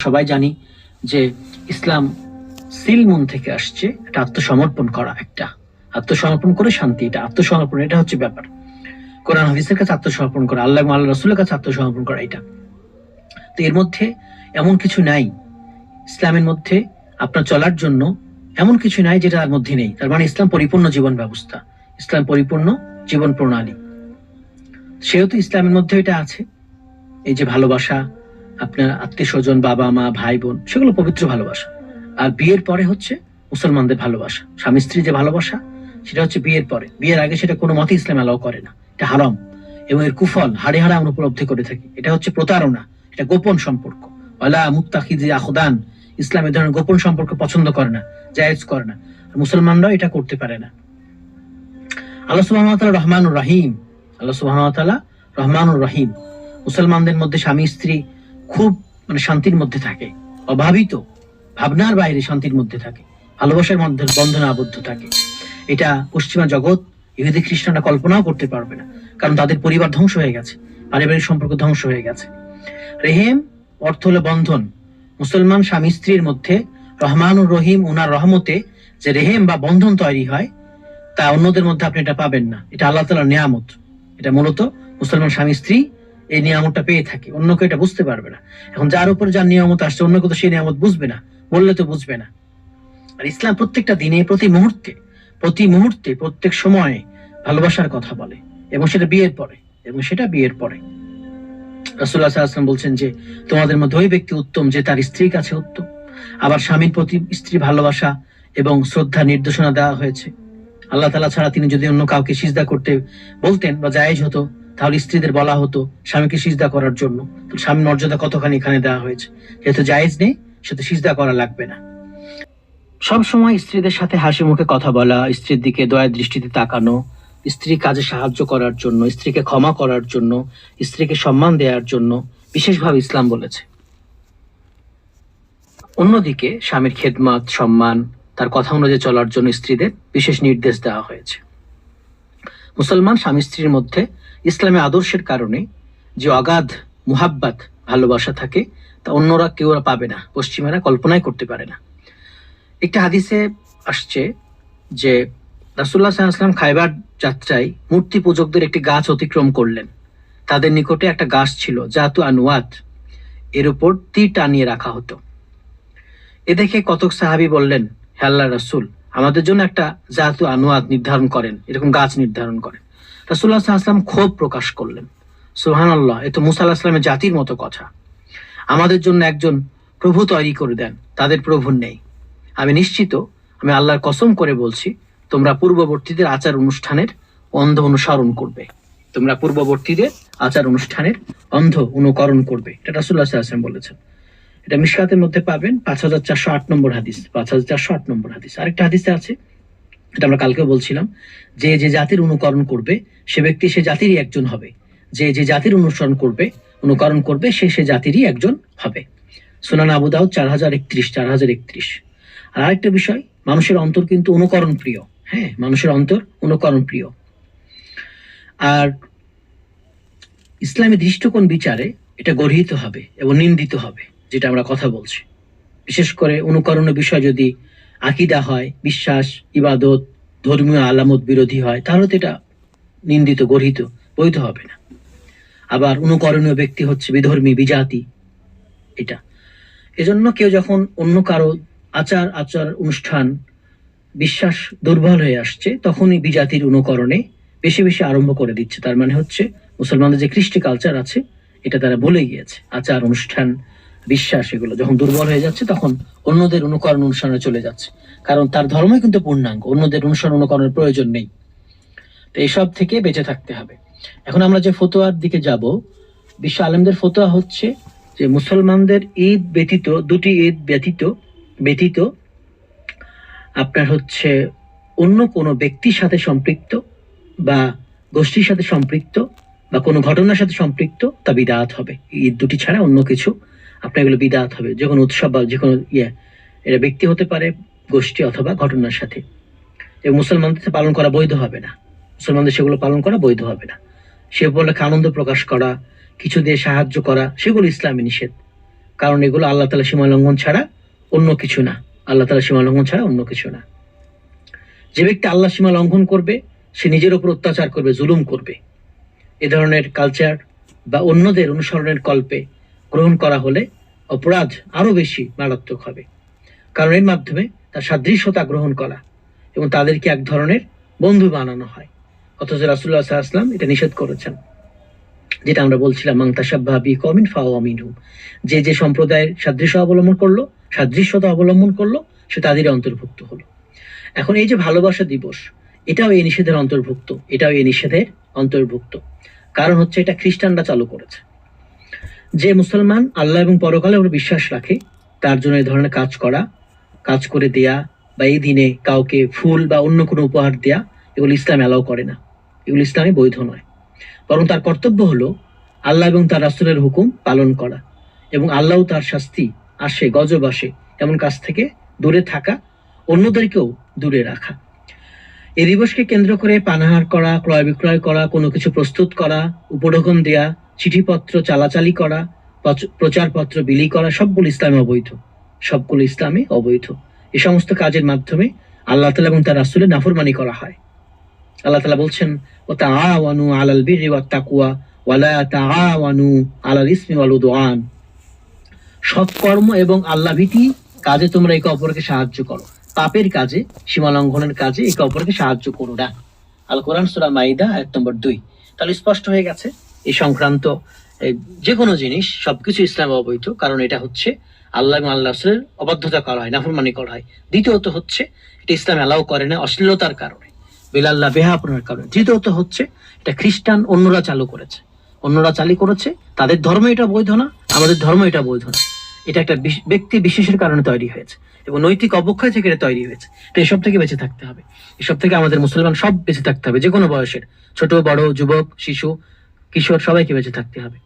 সবাই জানি যে ইসলাম সিলমুন থেকে আসছে, এটা আত্মসমর্পণ করা, একটা আত্মসমর্পণ করে শান্তি, এটা আত্মসমর্পণ, এটা হচ্ছে ব্যাপার। কোরআন হাদিসের কাছে আত্মসমর্পণ করা, আল্লাহ এবং আল্লাহ রাসূলের কাছে আত্মসমর্পণ করা, এটা। তো এর মধ্যে এমন কিছু নাই ইসলামের মধ্যে আপনার চলার জন্য, এমন কিছু নাই যেটা তার মধ্যে নেই। তার মানে ইসলাম পরিপূর্ণ জীবন ব্যবস্থা, ইসলাম পরিপূর্ণ জীবন প্রণালী। সেহেতু ইসলামের মধ্যে এটা আছে। এই যে ভালোবাসা, আপনার আত্মীয় স্বজন, বাবা মা ভাই বোন, সেগুলো পবিত্র ভালোবাসা। আর বিয়ের পরে হচ্ছে মুসলমানদের ভালোবাসা, স্বামী স্ত্রী যে ভালোবাসা, সেটা হচ্ছে বিয়ের পরে। বিয়ের আগে সেটা কোনো মতে ইসলাম অ্যালাউ করে না, এটা হারাম। এবং এর কুফল হাড়ে হাড়ে আমরা উপলব্ধি করে থাকি। এটা হচ্ছে প্রতারণা, এটা গোপন সম্পর্ক। ওয়ালা মুত্তাখিজি আখদান, ইসলাম এই ধরনের গোপন সম্পর্ক পছন্দ করে না, জায়েজ করে না। আর মুসলমানরাও এটা করতে পারে না। আল্লাহ সুবহানাহু ওয়া তাআলা রহমানুর রহিম, আল্লাহ সুবহানাহু ওয়া তাআলা রহমানুর রহিম। মুসলমানদের মধ্যে স্বামী স্ত্রী খুব শান্তির মধ্যে থাকে, অভাবিত ভাবনার বাইরে শান্তির মধ্যে থাকে, ভালোবাসার মধ্যে বন্ধনে আবদ্ধ থাকে। এটা পশ্চিমা জগৎ, ইহুদি খ্রিস্টানরা কল্পনাও করতে পারবে না, কারণ তাদের পরিবার ধ্বংস হয়ে গেছে, পারিবারিক সম্পর্ক ধ্বংস হয়ে গেছে। রেহেম অর্থ হলো বন্ধন। মুসলমান স্বামী স্ত্রীর মধ্যে রহমানুর রহিম, উনার রহমতে যে রেহেম বা বন্ধন তৈরি হয়, তা অন্যদের মধ্যে আপনি এটা পাবেন না। এটা আল্লাহ তাআলার নিয়ামত। এটা মূলত মুসলমান স্বামী স্ত্রী এই নিয়ামতটা পেয়ে থাকে, অন্য কেউ এটা বুঝতে পারবে না। এখন যার উপর যার নিয়ামত আসছে, অন্য কেউ তো সেই নিয়ামত বুঝবে না, বললে তো বুঝবে না। আর ইসলাম প্রত্যেকটা দিনে, প্রতি মুহূর্তে প্রত্যেক সময়ে ভালোবাসার কথা বলে, এবং সেটা বিয়ের পরে, রাসূলুল্লাহ সাল্লাল্লাহু আলাইহি ওয়াসাল্লাম বলছেন যে তোমাদের মধ্যে ওই ব্যক্তি উত্তম যে তার স্ত্রীর কাছে উত্তম। আবার স্বামীর প্রতি স্ত্রী ভালোবাসা এবং শ্রদ্ধা নির্দেশনা দেওয়া হয়েছে। আল্লাহ তাআলা ছাড়া তিনি যদি অন্য কাউকে সিজদা করতে বলতেন বা জায়েজ হতো, তাহলে স্ত্রীদের বলা হতো স্বামীকে সিজদা করার জন্য। স্বামীর মর্যাদা কতখানি এখানে দেওয়া হয়েছে। যেহেতু জায়েজ নেই, সেটা সিজদা করা লাগবে না। সব সময় স্ত্রীদের সাথে হাসি মুখে কথা বলা, স্ত্রীর দিকে দয়ার দৃষ্টিতে তাকানো, স্ত্রী কাজে সাহায্য করার জন্য, স্ত্রীকে ক্ষমা করার জন্য, স্ত্রীকে সম্মান দেওয়ার জন্য বিশেষভাবে ইসলাম বলেছে। অন্যদিকে স্বামীর খেদমত, সম্মান, তার কথা অনুযায়ী চলার জন্য স্ত্রীদের বিশেষ নির্দেশ দেওয়া হয়েছে। মুসলমান স্বামী স্ত্রীর মধ্যে ইসলামী আদর্শের কারণে যে অগাধ মুহাব্বত, ভালোবাসা থাকে, তা অন্যরা কেউ পাবে না, পশ্চিমারা কল্পনাই করতে পারে না। একটা হাদিসে আসছে যে রাসূলুল্লাহ সাল্লাল্লাহু আলাইহি ওয়াসাল্লাম খায়বার যাত্রায় মূর্তি পূজকদের একটি গাছ অতিক্রম করলেন। তাদের নিকটে একটা গাছ ছিল, জাতু আনওয়াত, এর উপর তীর টানিয়ে রাখা হতো। এ দেখে কতক সাহাবী বললেন, হে আল্লাহর রাসূল, আমাদের জন্য একটা জাতু আনওয়াত নির্ধারণ করেন, এরকম গাছ নির্ধারণ করেন। রাসূলুল্লাহ সাল্লাল্লাহু আলাইহি ওয়াসাল্লাম ক্ষোভ প্রকাশ করলেন, সুবহানাল্লাহ, এ তো মুসা আলাইহিস সালামের জাতির মতো কথা। আমাদের জন্য একজন প্রভু তৈরি করে দেন, তাদের প্রভু নেই। আমি নিশ্চিত, আমি আল্লাহর কসম করে বলছি, তোমরা পূর্ববর্তীদের আচার অনুষ্ঠানের অন্ধ অনুসরণ করবে, অন্ধ অনুকরণ করবে। এটা রাসূলুল্লাহ সাল্লাল্লাহু আলাইহি ওয়াসাল্লাম বলেছেন। এটা মিশকাতের মধ্যে পাবেন, 5408 নম্বর হাদিস, 5408 নম্বর হাদিস। আরেকটা হাদিসে আছে, এটা আমরা কালকেও বলছিলাম, যে যে জাতির অনুকরণ করবে সে ব্যক্তি সে জাতিরই একজন হবে, যে যে জাতির অনুকরণ করবে সে সে জাতিরই একজন হবে। সুনান আবু দাউদ 4031। আর আরেকটা বিষয়, মানুষের অন্তর কিন্তু অনুকরণ প্রিয়। হ্যাঁ, মানুষের অন্তর অনুকরণ প্রিয়। আর ইসলামী দৃষ্টিকোণ বিচারে এটা গর্হিত হবে এবং নিন্দিত হবে, যেটা আমরা কথা বলছি। বিশেষ করে অনুকরণের বিষয় যদি আকীদা হয়, বিশ্বাস, ইবাদত, ধর্মীয় আলামত বিরোধী হয়, তাহলে তো এটা নিন্দিত, গর্হিত, বৈধ হবে না। আবার অনুকরণীয় ব্যক্তি হচ্ছে বিধর্মী, বিজাতি, এটা। এজন্য কেউ যখন অন্য কারো আচার অনুষ্ঠান, বিশ্বাস দুর্বল হয়ে আসছে, তখনই বিজাতির অনুকরণে বেশি বেশি আরম্ভ করে দিচ্ছে। তার মানে হচ্ছে মুসলমানদের যে কৃষ্টি কালচার আছে, এটা তারা ভুলে গিয়েছে। আচার অনুষ্ঠান, বিশ্বাস, এগুলো যখন দুর্বল হয়ে যাচ্ছে, তখন অন্যদের অনুকরণ অনুষ্ঠানে চলে যাচ্ছে। কারণ তার ধর্মই কিন্তু পূর্ণাঙ্গ, অন্যদের অনুকরণের প্রয়োজন নেই। তো এইসব থেকে বেঁচে থাকতে হবে। এখন আমরা যে ফতোয়ার দিকে যাব, বিশ্ব আলেমদের ফতোয়া হচ্ছে যে মুসলমানদের ঈদ ব্যতীত, দুটি ঈদ ব্যতীত আপনার হচ্ছে অন্য কোনো ব্যক্তির সাথে সম্পৃক্ত বা গোষ্ঠীর সাথে সম্পৃক্ত বা কোনো ঘটনার সাথে সম্পৃক্ত, তা বিদআত হবে। ঈদ দুটি ছাড়া অন্য কিছু আপনার এগুলো বিদআত হবে। যে কোনো উৎসব বা যে কোনো এটা ব্যক্তি হতে পারে, গোষ্ঠী অথবা ঘটনার সাথে, এবং মুসলমানদের পালন করা বৈধ হবে না। সেগুলো পালন করা বৈধ হবে না। সে উপলক্ষে আনন্দ প্রকাশ করা, কিছু দিয়ে সাহায্য করা, সেগুলো ইসলামে নিষেধ। কারণ এগুলো আল্লাহ তাআলা সীমা লঙ্ঘন ছাড়া অন্য কিছু না। আল্লাহ তাআলা সীমা লঙ্ঘন ছাড়া অন্য কিছু না। যে ব্যক্তি আল্লাহ সীমা লঙ্ঘন করবে সে নিজের উপর অত্যাচার করবে, জুলুম করবে। এ ধরনের কালচার বা অন্যদের অনুসরণের কল্পে গ্রহণ করা হলে অপরাধ আরো বেশি মারাত্মক হবে। কারণ এর মাধ্যমে তার সাদৃশ্যতা গ্রহণ করা এবং তাদেরকে এক ধরনের বন্ধু বানানো হয়। অথচ রাসূলুল্লাহ সাল্লাল্লাহু আলাইহি ওয়াসাল্লাম এটা নিষেধ করেছেন, যেটা আমরা বলছিলাম, মান তাশাব্বাহা বিকওমিন ফাহুয়া মিনহুম। যে যে সম্প্রদায়ের সাদৃশ্যতা অবলম্বন করলো সে তাদেরই অন্তর্ভুক্ত হলো। এখন এই যে ভালোবাসা দিবস, এটাও এই নিষেধের অন্তর্ভুক্ত। কারণ হচ্ছে এটা খ্রিস্টানরা চালু করেছে। যে মুসলমান আল্লাহ এবং পরকালে ওপর বিশ্বাস রাখে তার জন্য এই ধরনের কাজ করে দেয়া বা এই দিনে কাউকে ফুল বা অন্য কোনো উপহার দেয়া, এগুলো ইসলাম অ্যালাউ করে না, এগুলো ইসলামে বৈধ নয়। বরং তার কর্তব্য হলো আল্লাহ এবং তার রাসূলের হুকুম পালন করা এবং আল্লাহ তার শাস্তি গজব আসে এমন কাজ থেকে দূরে থাকা, অন্যদেরকেও দূরে রাখা। এই দিবসকে কেন্দ্র করে পানাহার করা, ক্রয় বিক্রয় করা, কোনো কিছু প্রস্তুত করা, উপঢৌকন দেয়া, চিঠিপত্র চালাচালি করা, প্রচারপত্র বিলি করা, সবগুলো ইসলামে অবৈধ। এই সমস্ত কাজের মাধ্যমে আল্লাহ তাআলা এবং তার রাসূলের নাফরমানি করা হয়। আল্লাহ তাআলা বলছেন, ওয়া তাআওয়ানু আলাল বিররি ওয়াত তাকওয়া ওয়া লা তাআওয়ানু আলাল ইসমি ওয়াল উদওয়ান। সৎকর্ম এবং আল্লাহ ভীতি কাজে তোমরা একে অপরকে সাহায্য করো, পাপের কাজে, সীমা লঙ্ঘনের কাজে একে অপরকে সাহায্য করো না। আল কোরআন সূরা মাইদা আয়াত নম্বর 2। তাহলে স্পষ্ট হয়ে গেছে এই সংক্রান্ত যে কোনো জিনিস সবকিছু ইসলামে অবৈধ। কারণ এটা হচ্ছে আল্লাহ এবং আল্লাহ রাসূলের অবাধ্যতা করা হয়, নাফরমানি করা হয়। দ্বিতীয়ত হচ্ছে এটা ইসলাম অ্যালাউ করে না অশ্লীলতার কারণে, বেলাল্লাহ বেহাপনার কারণে। তৃতীয়ত হচ্ছে এটা খ্রিস্টান অন্যরা চালু করেছে, তাদের ধর্ম এটা বৈধ না, আমাদের ধর্ম এটা বৈধ না। এটা একটা ব্যক্তি বিশেষের কারণে তৈরি হয়েছে এবং নৈতিক অবক্ষয় থেকে এটা তৈরি হয়েছে। তো এসব থেকে বেঁচে থাকতে হবে, এসব থেকে আমাদের মুসলমান সব বেঁচে থাকতে হবে, যে কোনো বয়সের, ছোট বড়, যুবক, শিশু, কিশোর, সবাইকে বেঁচে থাকতে হবে।